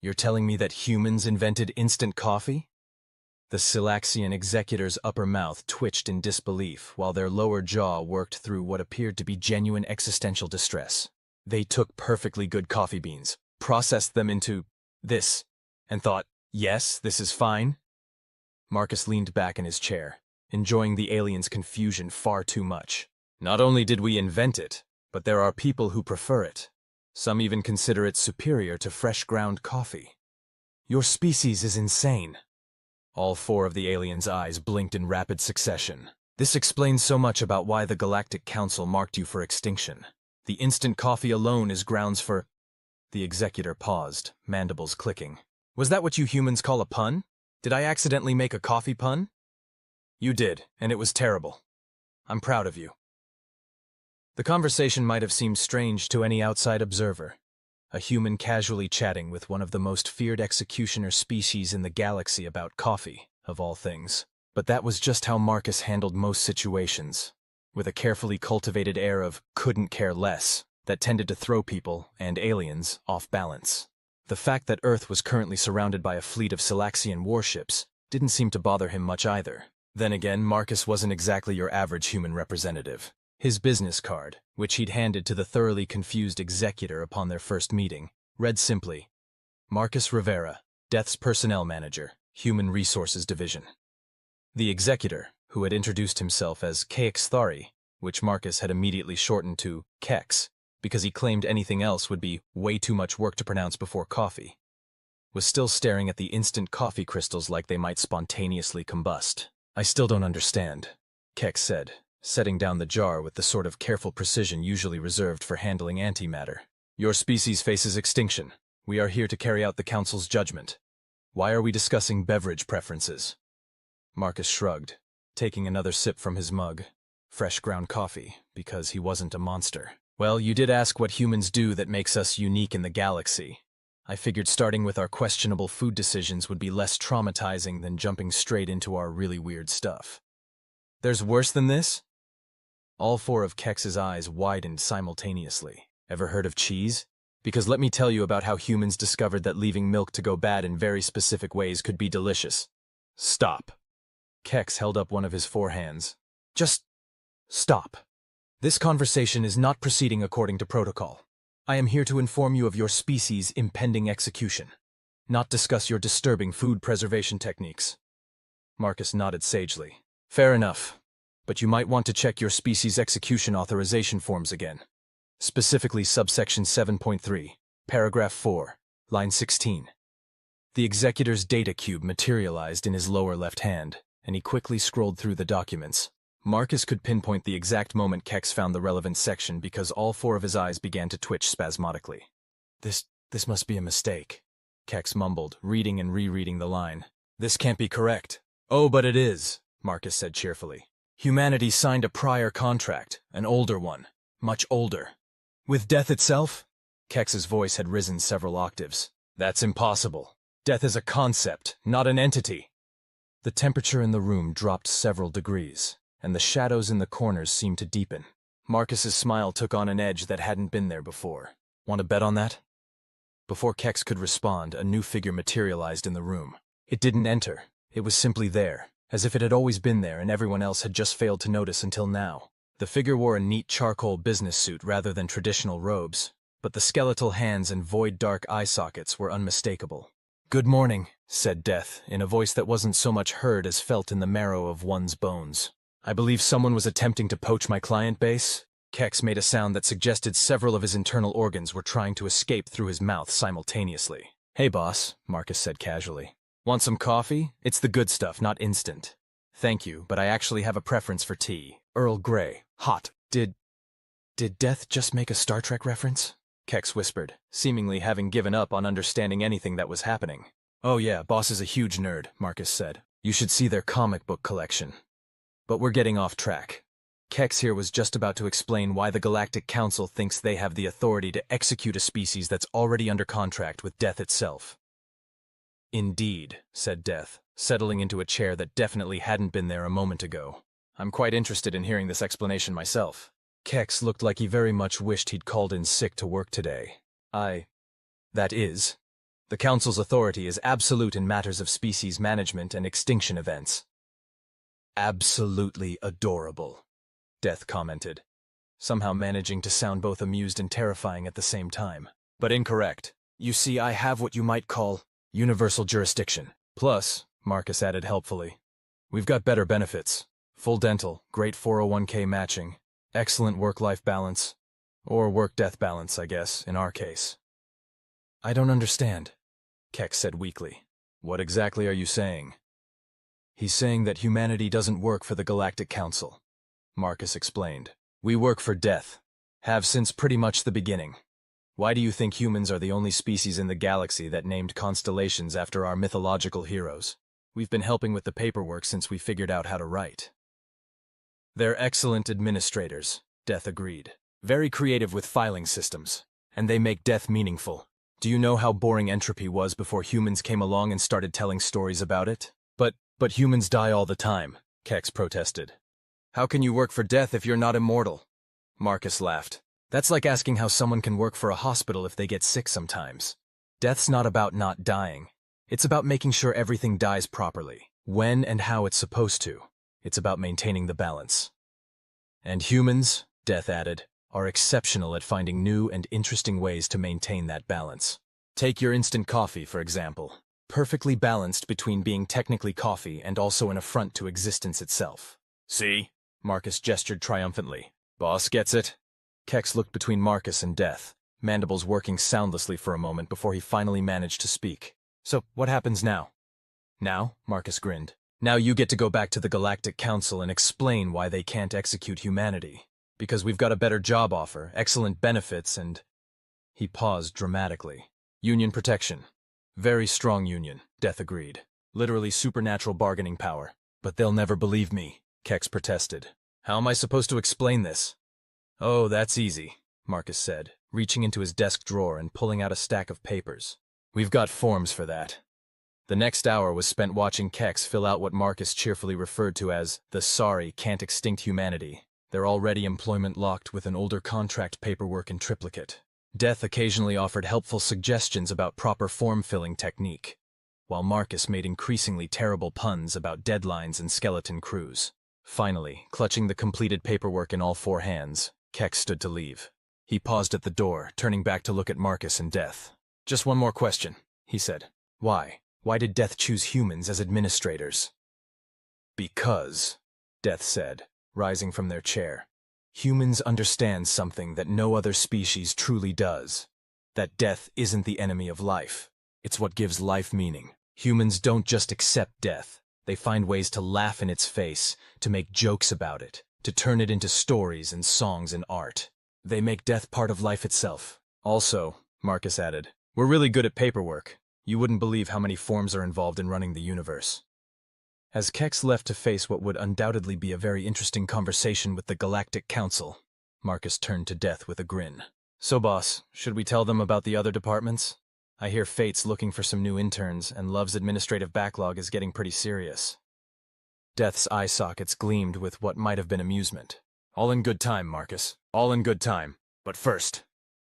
You're telling me that humans invented instant coffee? The Silaxian executor's upper mouth twitched in disbelief while their lower jaw worked through what appeared to be genuine existential distress. They took perfectly good coffee beans, processed them into this, and thought, yes, this is fine. Marcus leaned back in his chair, enjoying the alien's confusion far too much. Not only did we invent it, but there are people who prefer it. Some even consider it superior to fresh ground coffee. Your species is insane. All four of the aliens' eyes blinked in rapid succession. This explains so much about why the Galactic Council marked you for extinction. The instant coffee alone is grounds for... The executor paused, mandibles clicking. Was that what you humans call a pun? Did I accidentally make a coffee pun? You did, and it was terrible. I'm proud of you. The conversation might have seemed strange to any outside observer. A human casually chatting with one of the most feared executioner species in the galaxy about coffee, of all things. But that was just how Marcus handled most situations, with a carefully cultivated air of couldn't care less that tended to throw people, and aliens, off balance. The fact that Earth was currently surrounded by a fleet of Silaxian warships didn't seem to bother him much either. Then again, Marcus wasn't exactly your average human representative. His business card, which he'd handed to the thoroughly confused executor upon their first meeting, read simply, Marcus Rivera, Death's Personnel Manager, Human Resources Division. The executor, who had introduced himself as Kexthari, which Marcus had immediately shortened to Kex, because he claimed anything else would be way too much work to pronounce before coffee, was still staring at the instant coffee crystals like they might spontaneously combust. I still don't understand, Kex said, setting down the jar with the sort of careful precision usually reserved for handling antimatter. Your species faces extinction. We are here to carry out the Council's judgment. Why are we discussing beverage preferences? Marcus shrugged, taking another sip from his mug. Fresh ground coffee, because he wasn't a monster. Well, you did ask what humans do that makes us unique in the galaxy. I figured starting with our questionable food decisions would be less traumatizing than jumping straight into our really weird stuff. There's worse than this? All four of Kex's eyes widened simultaneously. Ever heard of cheese? Because let me tell you about how humans discovered that leaving milk to go bad in very specific ways could be delicious. Stop. Kex held up one of his four hands. Just stop. This conversation is not proceeding according to protocol. I am here to inform you of your species' impending execution, not discuss your disturbing food preservation techniques. Marcus nodded sagely. Fair enough, but you might want to check your species' execution authorization forms again. Specifically subsection 7.3, paragraph 4, line 16. The executor's data cube materialized in his lower left hand, and he quickly scrolled through the documents. Marcus could pinpoint the exact moment Kex found the relevant section because all four of his eyes began to twitch spasmodically. This must be a mistake, Kex mumbled, reading and rereading the line. This can't be correct. Oh, but it is, Marcus said cheerfully. Humanity signed a prior contract, an older one, much older. With death itself? Kex's voice had risen several octaves. That's impossible. Death is a concept, not an entity. The temperature in the room dropped several degrees, and the shadows in the corners seemed to deepen. Marcus's smile took on an edge that hadn't been there before. Want to bet on that? Before Kex could respond, a new figure materialized in the room. It didn't enter. It was simply there, as if it had always been there and everyone else had just failed to notice until now. The figure wore a neat charcoal business suit rather than traditional robes, but the skeletal hands and void dark eye sockets were unmistakable. Good morning, said Death, in a voice that wasn't so much heard as felt in the marrow of one's bones. I believe someone was attempting to poach my client base. Kex made a sound that suggested several of his internal organs were trying to escape through his mouth simultaneously. Hey boss, Marcus said casually. Want some coffee? It's the good stuff, not instant. Thank you, but I actually have a preference for tea. Earl Grey. Hot. Did Death just make a Star Trek reference? Kex whispered, seemingly having given up on understanding anything that was happening. Oh yeah, boss is a huge nerd, Marcus said. You should see their comic book collection. But we're getting off track. Kex here was just about to explain why the Galactic Council thinks they have the authority to execute a species that's already under contract with death itself. Indeed, said Death, settling into a chair that definitely hadn't been there a moment ago. I'm quite interested in hearing this explanation myself. Kex looked like he very much wished he'd called in sick to work today. That is, The Council's authority is absolute in matters of species management and extinction events. Absolutely adorable, Death commented, somehow managing to sound both amused and terrifying at the same time. But incorrect. You see, I have what you might call universal jurisdiction. Plus, Marcus added helpfully, we've got better benefits. Full dental, great 401k matching, excellent work-life balance. Or work-death balance, I guess, in our case. I don't understand, Keck said weakly. What exactly are you saying? He's saying that humanity doesn't work for the Galactic Council, Marcus explained. We work for death. Have since pretty much the beginning. Why do you think humans are the only species in the galaxy that named constellations after our mythological heroes? We've been helping with the paperwork since we figured out how to write. They're excellent administrators, Death agreed. Very creative with filing systems, and they make death meaningful. Do you know how boring entropy was before humans came along and started telling stories about it? But humans die all the time, Kex protested. How can you work for death if you're not immortal? Marcus laughed. That's like asking how someone can work for a hospital if they get sick sometimes. Death's not about not dying. It's about making sure everything dies properly, when and how it's supposed to. It's about maintaining the balance. And humans, Death added, are exceptional at finding new and interesting ways to maintain that balance. Take your instant coffee, for example. Perfectly balanced between being technically coffee and also an affront to existence itself. See? Marcus gestured triumphantly. Boss gets it? Kex looked between Marcus and Death, mandibles working soundlessly for a moment before he finally managed to speak. So, what happens now? Now? Marcus grinned. Now you get to go back to the Galactic Council and explain why they can't execute humanity. Because we've got a better job offer, excellent benefits, and... He paused dramatically. Union protection. Very strong union, Death agreed. Literally supernatural bargaining power. But they'll never believe me, Kex protested. How am I supposed to explain this? Oh, that's easy, Marcus said, reaching into his desk drawer and pulling out a stack of papers. We've got forms for that. The next hour was spent watching Kex fill out what Marcus cheerfully referred to as the sorry can't extinct humanity. They're already employment locked with an older contract paperwork in triplicate. Death occasionally offered helpful suggestions about proper form-filling technique, while Marcus made increasingly terrible puns about deadlines and skeleton crews. Finally, clutching the completed paperwork in all four hands, Kex stood to leave. He paused at the door, turning back to look at Marcus and Death. Just one more question, he said. Why? Why did Death choose humans as administrators? Because, Death said, rising from their chair. Humans understand something that no other species truly does. That death isn't the enemy of life. It's what gives life meaning. Humans don't just accept death. They find ways to laugh in its face, to make jokes about it, to turn it into stories and songs and art. They make death part of life itself. Also, Marcus added, we're really good at paperwork. You wouldn't believe how many forms are involved in running the universe. As Kex left to face what would undoubtedly be a very interesting conversation with the Galactic Council, Marcus turned to Death with a grin. So, boss, should we tell them about the other departments? I hear Fate's looking for some new interns, and Love's administrative backlog is getting pretty serious. Death's eye sockets gleamed with what might have been amusement. All in good time, Marcus. All in good time. But first,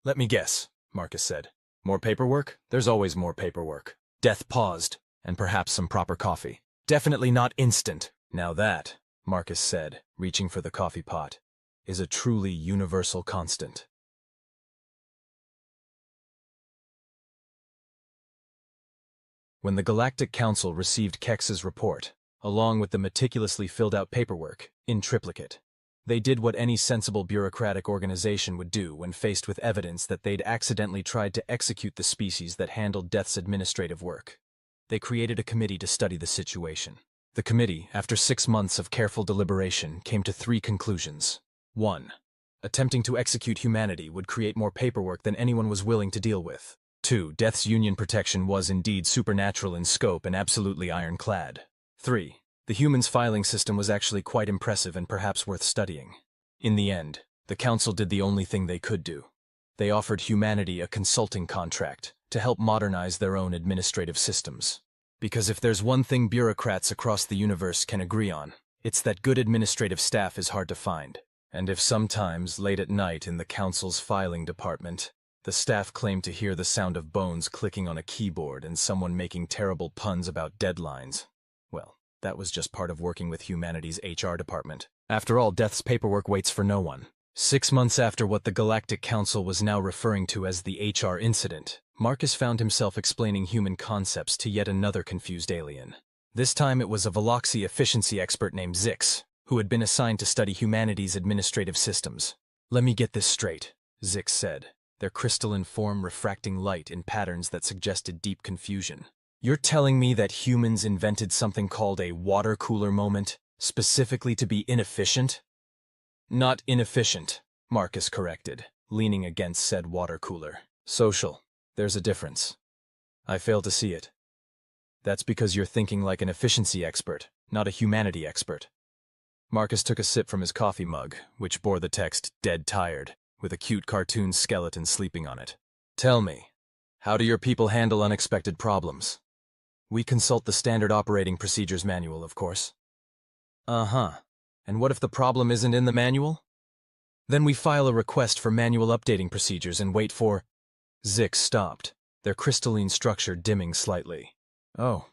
let me guess, Marcus said. More paperwork? There's always more paperwork. Death paused, and perhaps some proper coffee. Definitely not instant. Now that, Marcus said, reaching for the coffee pot, is a truly universal constant. When the Galactic Council received Kex's report, along with the meticulously filled-out paperwork, in triplicate, they did what any sensible bureaucratic organization would do when faced with evidence that they'd accidentally tried to execute the species that handled Death's administrative work. They created a committee to study the situation. The committee, after 6 months of careful deliberation, came to 3 conclusions. 1. Attempting to execute humanity would create more paperwork than anyone was willing to deal with. 2. Death's union protection was indeed supernatural in scope and absolutely ironclad. 3. The humans' filing system was actually quite impressive and perhaps worth studying. In the end, the council did the only thing they could do. They offered humanity a consulting contract to help modernize their own administrative systems. Because if there's one thing bureaucrats across the universe can agree on, it's that good administrative staff is hard to find. And if sometimes, late at night in the council's filing department, The staff claimed to hear the sound of bones clicking on a keyboard and someone making terrible puns about deadlines. Well, that was just part of working with humanity's HR department. After all, death's paperwork waits for no one. 6 months after what the Galactic Council was now referring to as the HR incident, Marcus found himself explaining human concepts to yet another confused alien. This time it was a Veloxy efficiency expert named Zix, who had been assigned to study humanity's administrative systems. "Let me get this straight," Zix said, their crystalline form refracting light in patterns that suggested deep confusion. "You're telling me that humans invented something called a water cooler moment, specifically to be inefficient?" "Not inefficient," Marcus corrected, leaning against said water cooler. "Social. There's a difference. I fail to see it. That's because you're thinking like an efficiency expert, not a humanity expert." Marcus took a sip from his coffee mug, which bore the text, "Dead Tired," with a cute cartoon skeleton sleeping on it. "Tell me, how do your people handle unexpected problems?" "We consult the Standard Operating Procedures Manual, of course." "Uh-huh. And what if the problem isn't in the manual?" "Then we file a request for manual updating procedures and wait for—" Zix stopped, their crystalline structure dimming slightly. "Oh,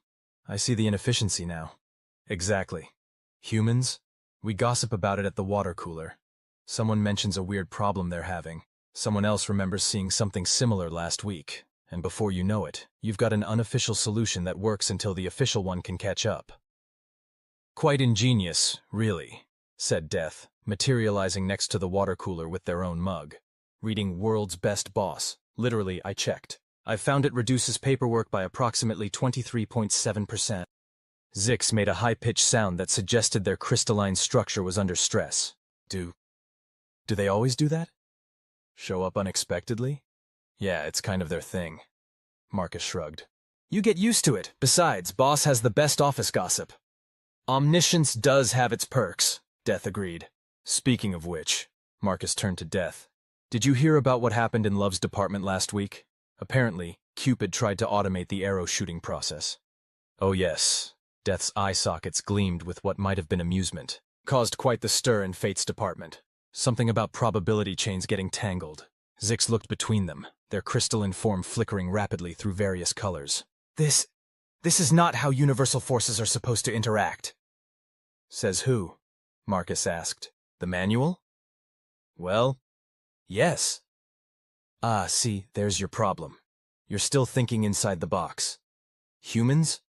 I see the inefficiency now." "Exactly. Humans? We gossip about it at the water cooler. Someone mentions a weird problem they're having. Someone else remembers seeing something similar last week, and before you know it, you've got an unofficial solution that works until the official one can catch up." "Quite ingenious, really," said Death, materializing next to the water cooler with their own mug. "Reading World's Best Boss. Literally, I checked. I found it reduces paperwork by approximately 23.7%. Zix made a high-pitched sound that suggested their crystalline structure was under stress. Do they always do that? Show up unexpectedly? Yeah, it's kind of their thing." Marcus shrugged. "You get used to it. Besides, Boss has the best office gossip." "Omniscience does have its perks," Death agreed. "Speaking of which," Marcus turned to Death. "Did you hear about what happened in Love's department last week? Apparently, Cupid tried to automate the arrow shooting process." "Oh yes." Death's eye sockets gleamed with what might have been amusement. "Caused quite the stir in Fate's department. Something about probability chains getting tangled." Zix looked between them, their crystalline form flickering rapidly through various colors. This is not how universal forces are supposed to interact." "Says who?" Marcus asked. "The manual?" "Well, yes." "Ah, see, there's your problem. You're still thinking inside the box. Humans?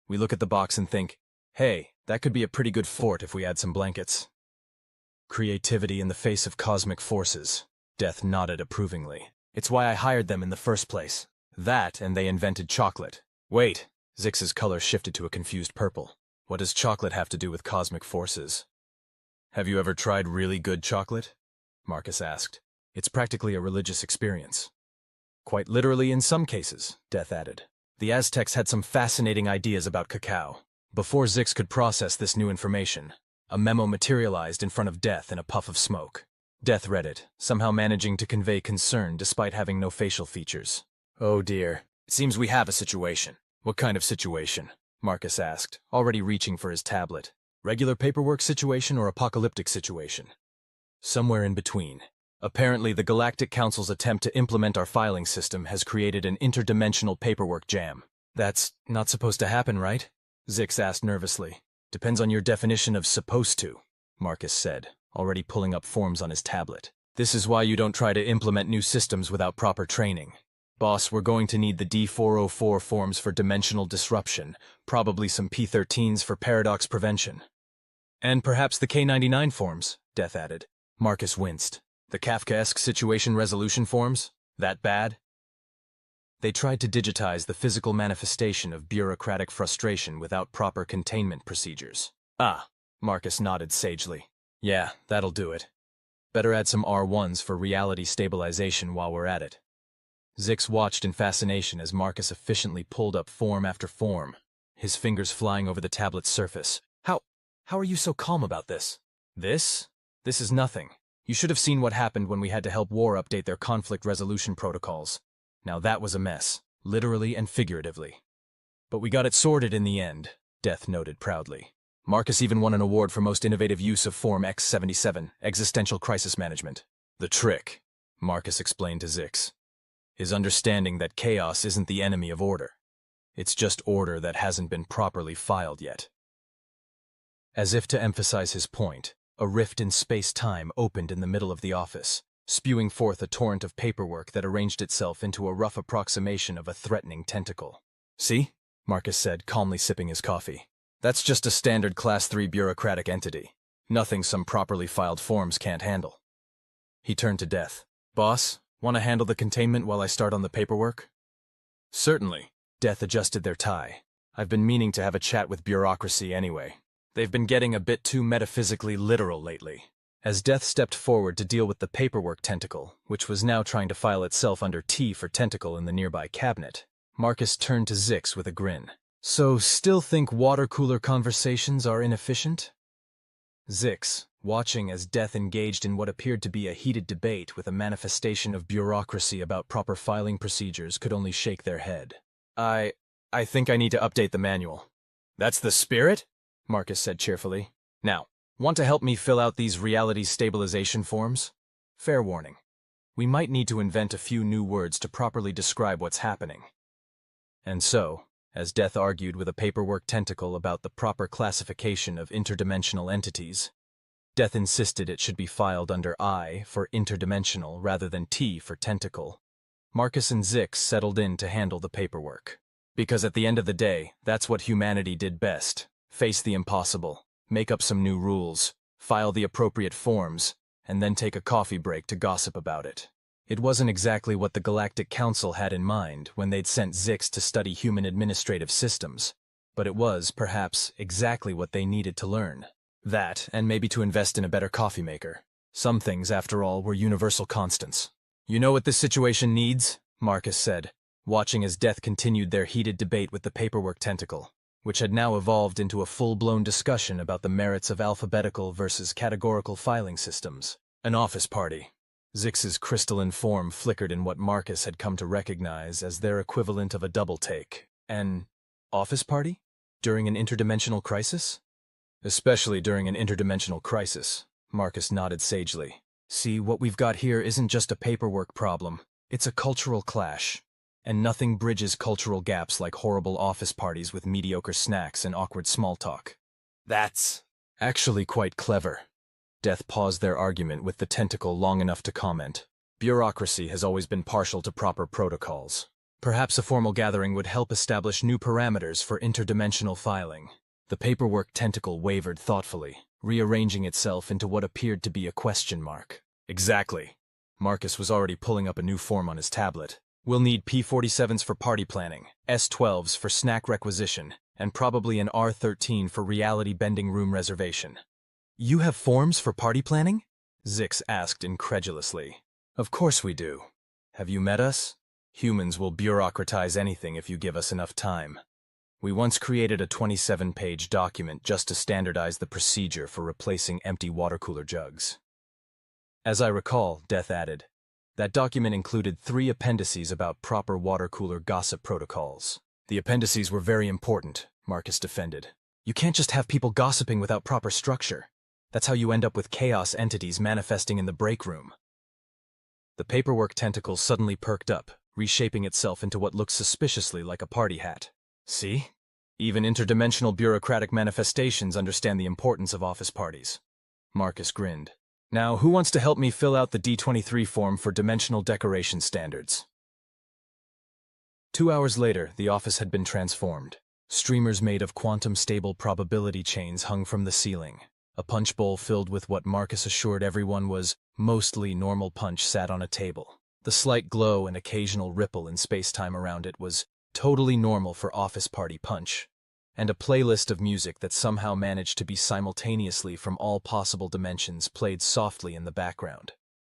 We look at the box and think, hey, that could be a pretty good fort if we add some blankets." "Creativity in the face of cosmic forces," Death nodded approvingly. "It's why I hired them in the first place. That, and they invented chocolate." "Wait." Zix's color shifted to a confused purple. "What does chocolate have to do with cosmic forces?" "Have you ever tried really good chocolate?" Marcus asked. "It's practically a religious experience." "Quite literally in some cases," Death added. "The Aztecs had some fascinating ideas about cacao." Before Zix could process this new information, a memo materialized in front of Death in a puff of smoke. Death read it, somehow managing to convey concern despite having no facial features. "Oh dear. It seems we have a situation." "What kind of situation?" Marcus asked, already reaching for his tablet. "Regular paperwork situation or apocalyptic situation?" "Somewhere in between. Apparently, the Galactic Council's attempt to implement our filing system has created an interdimensional paperwork jam." "That's not supposed to happen, right?" Zix asked nervously. "Depends on your definition of supposed to," Marcus said, already pulling up forms on his tablet. "This is why you don't try to implement new systems without proper training. Boss, we're going to need the D404 forms for dimensional disruption, probably some P13s for paradox prevention." "And perhaps the K99 forms," Death added. Marcus winced. "The Kafkaesque situation resolution forms? That bad?" "They tried to digitize the physical manifestation of bureaucratic frustration without proper containment procedures." "Ah," Marcus nodded sagely. "Yeah, that'll do it. Better add some R1s for reality stabilization while we're at it." Zix watched in fascination as Marcus efficiently pulled up form after form, his fingers flying over the tablet's surface. How are you so calm about this?" This is nothing. You should have seen what happened when we had to help War update their conflict resolution protocols. Now that was a mess, literally and figuratively. But we got it sorted in the end," Death noted proudly. "Marcus even won an award for most innovative use of Form X77, Existential Crisis Management." "The trick," Marcus explained to Zix. is understanding that chaos isn't the enemy of order. It's just order that hasn't been properly filed yet. As if to emphasize his point, a rift in space-time opened in the middle of the office, spewing forth a torrent of paperwork that arranged itself into a rough approximation of a threatening tentacle. "See?" Marcus said, calmly sipping his coffee. "That's just a standard Class 3 bureaucratic entity. Nothing some properly filed forms can't handle." He turned to Death. "Boss, want to handle the containment while I start on the paperwork?" "Certainly." Death adjusted their tie. "I've been meaning to have a chat with bureaucracy anyway. They've been getting a bit too metaphysically literal lately." As Death stepped forward to deal with the paperwork tentacle, which was now trying to file itself under T for tentacle in the nearby cabinet, Marcus turned to Zix with a grin. "So, still think water cooler conversations are inefficient?" Zix, watching as Death engaged in what appeared to be a heated debate with a manifestation of bureaucracy about proper filing procedures, could only shake their head. I think I need to update the manual." "That's the spirit," Marcus said cheerfully. "Now, want to help me fill out these reality stabilization forms? Fair warning. We might need to invent a few new words to properly describe what's happening." And so, as Death argued with a paperwork tentacle about the proper classification of interdimensional entities, Death insisted it should be filed under I for interdimensional rather than T for tentacle. Marcus and Zix settled in to handle the paperwork. Because at the end of the day, that's what humanity did best: face the impossible, make up some new rules, file the appropriate forms, and then take a coffee break to gossip about it. It wasn't exactly what the Galactic Council had in mind when they'd sent Zix to study human administrative systems, but it was, perhaps, exactly what they needed to learn. That, and maybe to invest in a better coffee maker. Some things, after all, were universal constants. "You know what this situation needs?" Marcus said, watching as Death continued their heated debate with the paperwork tentacle, which had now evolved into a full-blown discussion about the merits of alphabetical versus categorical filing systems. "An office party." Zix's crystalline form flickered in what Marcus had come to recognize as their equivalent of a double-take. "An office party? During an interdimensional crisis?" "Especially during an interdimensional crisis," Marcus nodded sagely. "See, what we've got here isn't just a paperwork problem. It's a cultural clash. And nothing bridges cultural gaps like horrible office parties with mediocre snacks and awkward small talk." "That's actually quite clever." Death paused their argument with the tentacle long enough to comment. "Bureaucracy has always been partial to proper protocols. Perhaps a formal gathering would help establish new parameters for interdimensional filing." The paperwork tentacle wavered thoughtfully, rearranging itself into what appeared to be a question mark. "Exactly." Marcus was already pulling up a new form on his tablet. "We'll need P47s for party planning, S12s for snack requisition, and probably an R13 for reality-bending room reservation." "You have forms for party planning?" Zix asked incredulously. "Of course we do. Have you met us? Humans will bureaucratize anything if you give us enough time. We once created a 27-page document just to standardize the procedure for replacing empty water cooler jugs." "As I recall," Death added, "that document included 3 appendices about proper water cooler gossip protocols." "The appendices were very important," Marcus defended. "You can't just have people gossiping without proper structure. That's how you end up with chaos entities manifesting in the break room." The paperwork tentacle suddenly perked up, reshaping itself into what looked suspiciously like a party hat. "See? Even interdimensional bureaucratic manifestations understand the importance of office parties." Marcus grinned. "Now, who wants to help me fill out the D23 form for dimensional decoration standards?" 2 hours later, the office had been transformed. Streamers made of quantum-stable probability chains hung from the ceiling. A punch bowl filled with what Marcus assured everyone was mostly normal punch sat on a table. The slight glow and occasional ripple in space-time around it was totally normal for office party punch. And a playlist of music that somehow managed to be simultaneously from all possible dimensions played softly in the background.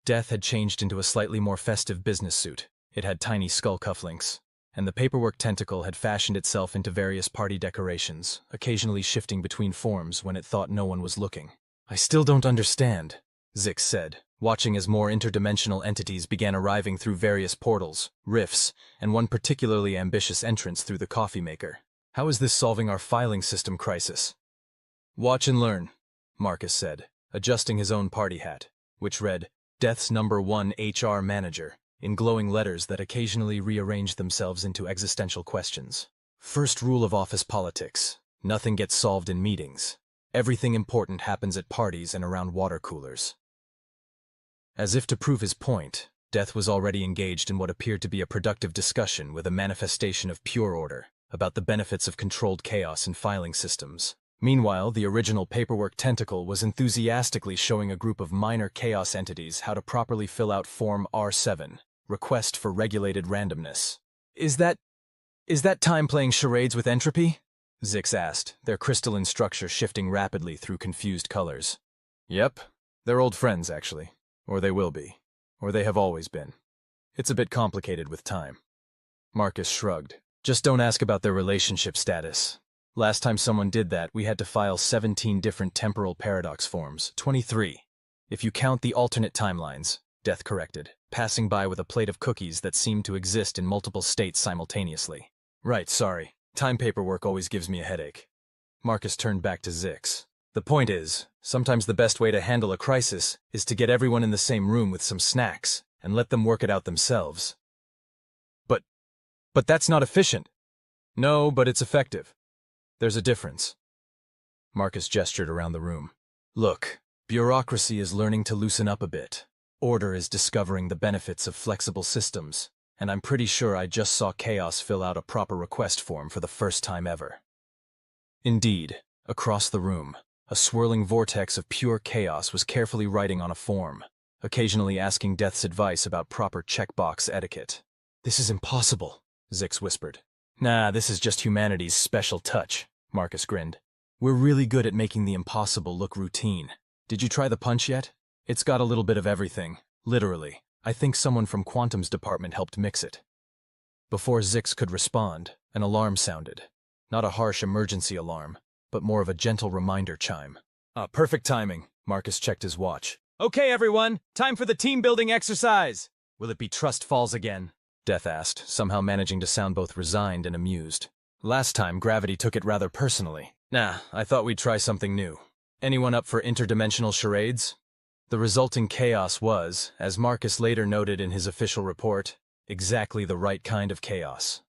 Death had changed into a slightly more festive business suit. It had tiny skull cufflinks, and the paperwork tentacle had fashioned itself into various party decorations, occasionally shifting between forms when it thought no one was looking. "I still don't understand," Zix said, watching as more interdimensional entities began arriving through various portals, rifts, and one particularly ambitious entrance through the coffee maker. "How is this solving our filing system crisis?" "Watch and learn," Marcus said, adjusting his own party hat, which read, "Death's #1 HR Manager, in glowing letters that occasionally rearranged themselves into existential questions. First rule of office politics: nothing gets solved in meetings. Everything important happens at parties and around water coolers. As if to prove his point, Death was already engaged in what appeared to be a productive discussion with a manifestation of pure order about the benefits of controlled chaos in filing systems. Meanwhile, the original paperwork tentacle was enthusiastically showing a group of minor chaos entities how to properly fill out Form R7, Request for Regulated Randomness. Is that time playing charades with entropy? Zix asked, their crystalline structure shifting rapidly through confused colors. Yep, they're old friends, actually. Or they will be. Or they have always been. It's a bit complicated with time. Marcus shrugged. Just don't ask about their relationship status. Last time someone did that, we had to file 17 different temporal paradox forms. 23. If you count the alternate timelines, Death corrected, passing by with a plate of cookies that seemed to exist in multiple states simultaneously. Right, sorry. Time paperwork always gives me a headache. Marcus turned back to Zix. The point is, sometimes the best way to handle a crisis is to get everyone in the same room with some snacks and let them work it out themselves. But that's not efficient. No, but it's effective. There's a difference. Marcus gestured around the room. Look, bureaucracy is learning to loosen up a bit. Order is discovering the benefits of flexible systems, and I'm pretty sure I just saw chaos fill out a proper request form for the first time ever. Indeed, across the room, a swirling vortex of pure chaos was carefully writing on a form, occasionally asking Death's advice about proper checkbox etiquette. This is impossible, Zix whispered. Nah, this is just humanity's special touch, Marcus grinned. We're really good at making the impossible look routine. Did you try the punch yet? It's got a little bit of everything, literally. I think someone from Quantum's department helped mix it. Before Zix could respond, an alarm sounded. Not a harsh emergency alarm, but more of a gentle reminder chime. Perfect timing, Marcus checked his watch. Okay, everyone, time for the team-building exercise! Will it be Trust Falls again? Death asked, somehow managing to sound both resigned and amused. Last time, Gravity took it rather personally. Nah, I thought we'd try something new. Anyone up for interdimensional charades? The resulting chaos was, as Marcus later noted in his official report, exactly the right kind of chaos.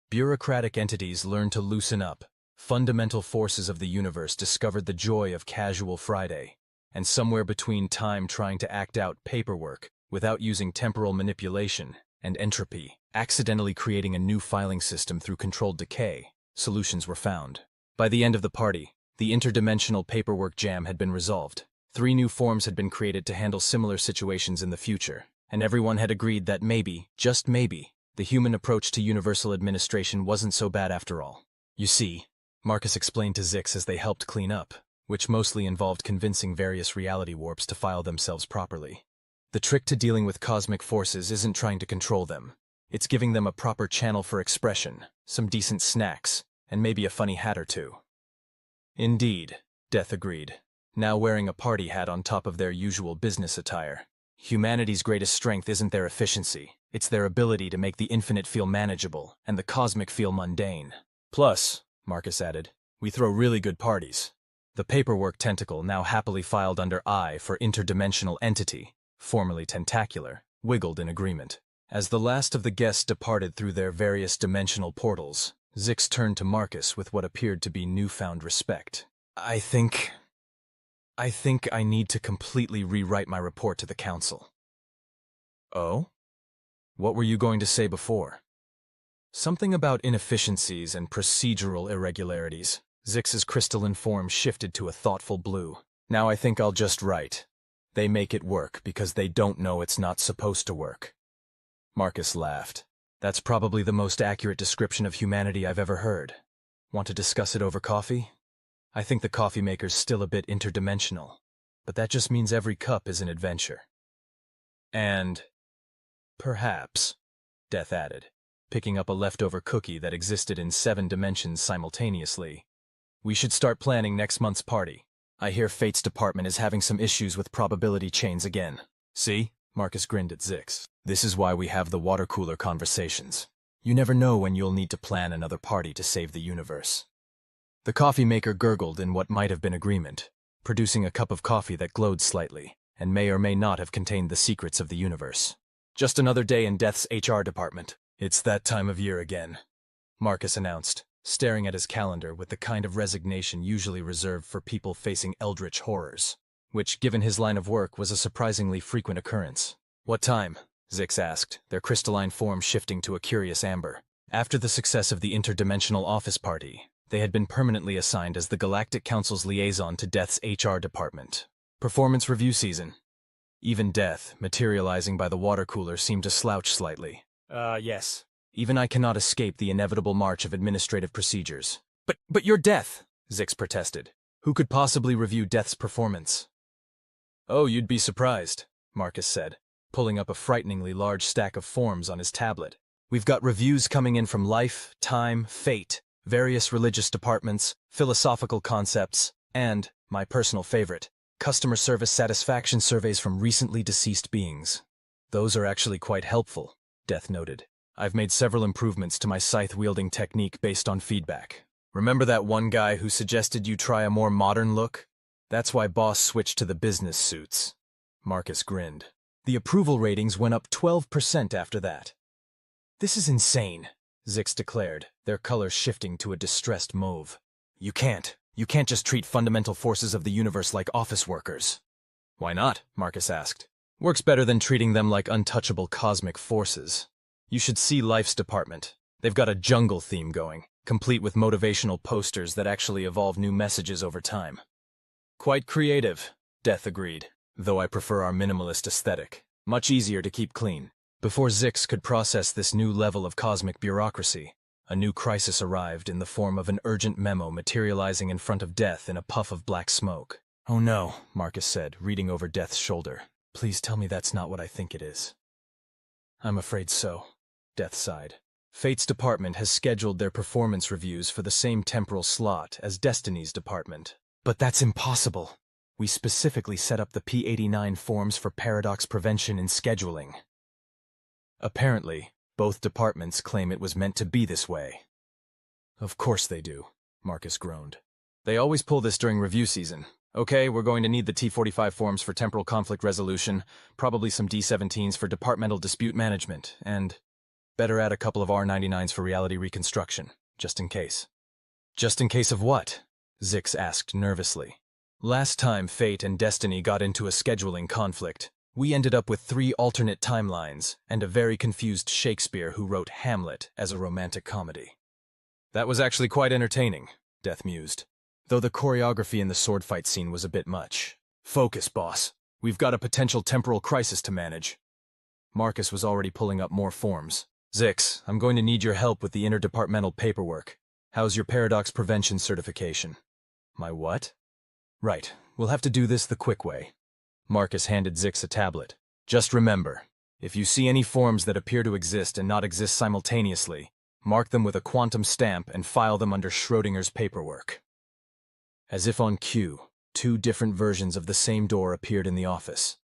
Bureaucratic entities learned to loosen up. Fundamental forces of the universe discovered the joy of casual Friday, and somewhere between time trying to act out paperwork without using temporal manipulation and entropy, accidentally creating a new filing system through controlled decay, solutions were found. By the end of the party, the interdimensional paperwork jam had been resolved. 3 new forms had been created to handle similar situations in the future, and everyone had agreed that maybe, just maybe, the human approach to universal administration wasn't so bad after all. You see, Marcus explained to Zix as they helped clean up, which mostly involved convincing various reality warps to file themselves properly. The trick to dealing with cosmic forces isn't trying to control them. It's giving them a proper channel for expression, some decent snacks, and maybe a funny hat or two. Indeed, Death agreed, now wearing a party hat on top of their usual business attire. Humanity's greatest strength isn't their efficiency, it's their ability to make the infinite feel manageable and the cosmic feel mundane. Plus, Marcus added, we throw really good parties. The paperwork tentacle now happily filed under I for interdimensional entity, formerly tentacular, wiggled in agreement. As the last of the guests departed through their various dimensional portals, Zix turned to Marcus with what appeared to be newfound respect. I think I need to completely rewrite my report to the council. Oh? What were you going to say before? Something about inefficiencies and procedural irregularities. Zix's crystalline form shifted to a thoughtful blue. Now I think I'll just write. They make it work because they don't know it's not supposed to work. Marcus laughed. That's probably the most accurate description of humanity I've ever heard. Want to discuss it over coffee? I think the coffee maker's still a bit interdimensional, but that just means every cup is an adventure. And perhaps, Death added, picking up a leftover cookie that existed in 7 dimensions simultaneously, we should start planning next month's party. I hear Fate's department is having some issues with probability chains again. See? Marcus grinned at Zix. This is why we have the water cooler conversations. You never know when you'll need to plan another party to save the universe. The coffee maker gurgled in what might have been agreement, producing a cup of coffee that glowed slightly, and may or may not have contained the secrets of the universe. Just another day in Death's HR department. It's that time of year again, Marcus announced, staring at his calendar with the kind of resignation usually reserved for people facing eldritch horrors, which, given his line of work, was a surprisingly frequent occurrence. What time? Zix asked, their crystalline form shifting to a curious amber. After the success of the interdimensional office party, they had been permanently assigned as the Galactic Council's liaison to Death's HR department. Performance review season. Even Death, materializing by the water cooler, seemed to slouch slightly. Yes. Even I cannot escape the inevitable march of administrative procedures. But you're Death, Zix protested. Who could possibly review Death's performance? Oh, you'd be surprised, Marcus said, pulling up a frighteningly large stack of forms on his tablet. We've got reviews coming in from life, time, fate, various religious departments, philosophical concepts, and, my personal favorite, customer service satisfaction surveys from recently deceased beings. Those are actually quite helpful, Death noted. I've made several improvements to my scythe-wielding technique based on feedback. Remember that one guy who suggested you try a more modern look? That's why Boss switched to the business suits. Marcus grinned. The approval ratings went up 12% after that. This is insane, Zix declared, their color shifting to a distressed mauve. You can't just treat fundamental forces of the universe like office workers. Why not? Marcus asked. Works better than treating them like untouchable cosmic forces. You should see Life's department. They've got a jungle theme going, complete with motivational posters that actually evolve new messages over time. Quite creative, Death agreed, though I prefer our minimalist aesthetic. Much easier to keep clean. Before Zix could process this new level of cosmic bureaucracy, a new crisis arrived in the form of an urgent memo materializing in front of Death in a puff of black smoke. Oh no, Marcus said, reading over Death's shoulder. Please tell me that's not what I think it is. I'm afraid so, Death sighed. Fate's department has scheduled their performance reviews for the same temporal slot as Destiny's department. But that's impossible. We specifically set up the P89 forms for paradox prevention and scheduling. Apparently, both departments claim it was meant to be this way. Of course they do, Marcus groaned. They always pull this during review season. Okay, we're going to need the T45 forms for temporal conflict resolution, probably some D17s for departmental dispute management, and better add a couple of R99s for reality reconstruction, just in case. Just in case of what? Zix asked nervously. Last time Fate and Destiny got into a scheduling conflict, we ended up with 3 alternate timelines and a very confused Shakespeare who wrote Hamlet as a romantic comedy. That was actually quite entertaining, Death mused, though the choreography in the sword fight scene was a bit much. Focus, boss. We've got a potential temporal crisis to manage. Marcus was already pulling up more forms. Zix, I'm going to need your help with the interdepartmental paperwork. How's your paradox prevention certification? My what? Right, we'll have to do this the quick way. Marcus handed Zix a tablet. Just remember, if you see any forms that appear to exist and not exist simultaneously, mark them with a quantum stamp and file them under Schrodinger's paperwork. As if on cue, 2 different versions of the same door appeared in the office.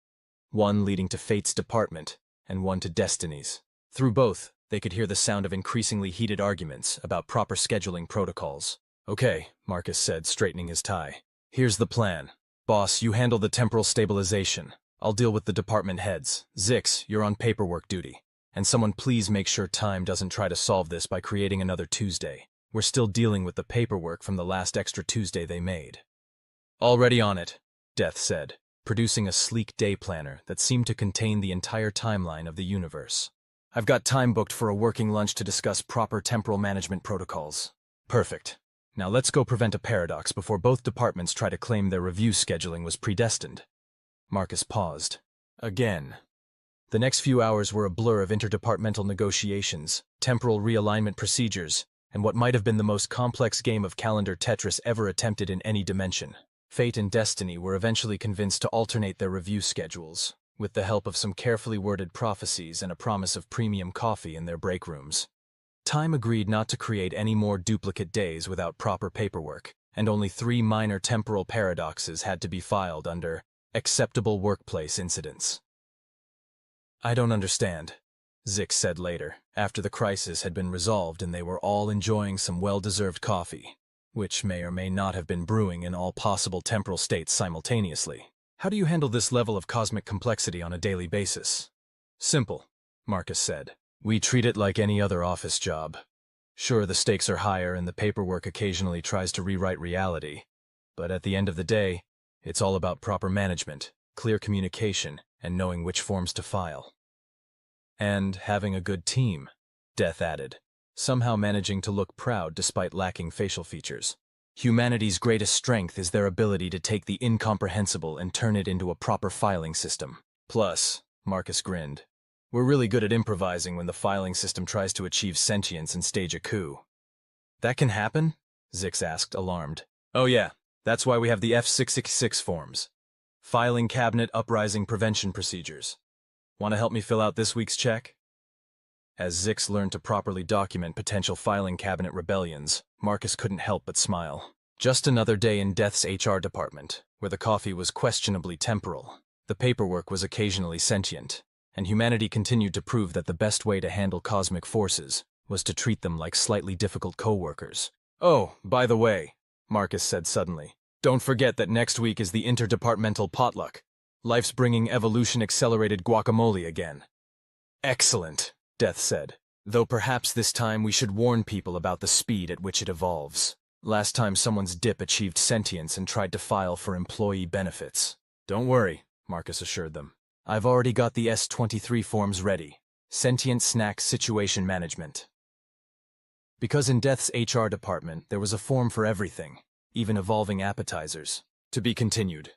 One leading to Fate's department, and one to Destiny's. Through both, they could hear the sound of increasingly heated arguments about proper scheduling protocols. Okay, Marcus said, straightening his tie. Here's the plan. Boss, you handle the temporal stabilization. I'll deal with the department heads. Zix, you're on paperwork duty. And someone please make sure Time doesn't try to solve this by creating another Tuesday. We're still dealing with the paperwork from the last extra Tuesday they made. Already on it, Death said, producing a sleek day planner that seemed to contain the entire timeline of the universe. I've got time booked for a working lunch to discuss proper temporal management protocols. Perfect. Now let's go prevent a paradox before both departments try to claim their review scheduling was predestined. Marcus paused. Again. The next few hours were a blur of interdepartmental negotiations, temporal realignment procedures, and what might have been the most complex game of calendar Tetris ever attempted in any dimension. Fate and Destiny were eventually convinced to alternate their review schedules, with the help of some carefully worded prophecies and a promise of premium coffee in their break rooms. Time agreed not to create any more duplicate days without proper paperwork, and only 3 minor temporal paradoxes had to be filed under acceptable workplace incidents. I don't understand, Zix said later, after the crisis had been resolved and they were all enjoying some well-deserved coffee, which may or may not have been brewing in all possible temporal states simultaneously. How do you handle this level of cosmic complexity on a daily basis? Simple. Marcus said. We treat it like any other office job. Sure, the stakes are higher and the paperwork occasionally tries to rewrite reality. But at the end of the day, it's all about proper management, clear communication, and knowing which forms to file. And having a good team, Death added, somehow managing to look proud despite lacking facial features. Humanity's greatest strength is their ability to take the incomprehensible and turn it into a proper filing system. Plus, Marcus grinned, we're really good at improvising when the filing system tries to achieve sentience and stage a coup. That can happen? Zix asked, alarmed. Oh yeah, that's why we have the F666 forms. Filing Cabinet Uprising Prevention Procedures. Want to help me fill out this week's check? As Zix learned to properly document potential filing cabinet rebellions, Marcus couldn't help but smile. Just another day in Death's HR department, where the coffee was questionably temporal, the paperwork was occasionally sentient, and humanity continued to prove that the best way to handle cosmic forces was to treat them like slightly difficult co-workers. Oh, by the way, Marcus said suddenly, don't forget that next week is the interdepartmental potluck. Life's bringing evolution-accelerated guacamole again. Excellent, Death said, though perhaps this time we should warn people about the speed at which it evolves. Last time someone's dip achieved sentience and tried to file for employee benefits. Don't worry, Marcus assured them. I've already got the S23 forms ready. Sentient Snack Situation Management. Because in Death's HR department there was a form for everything, even evolving appetizers. To be continued.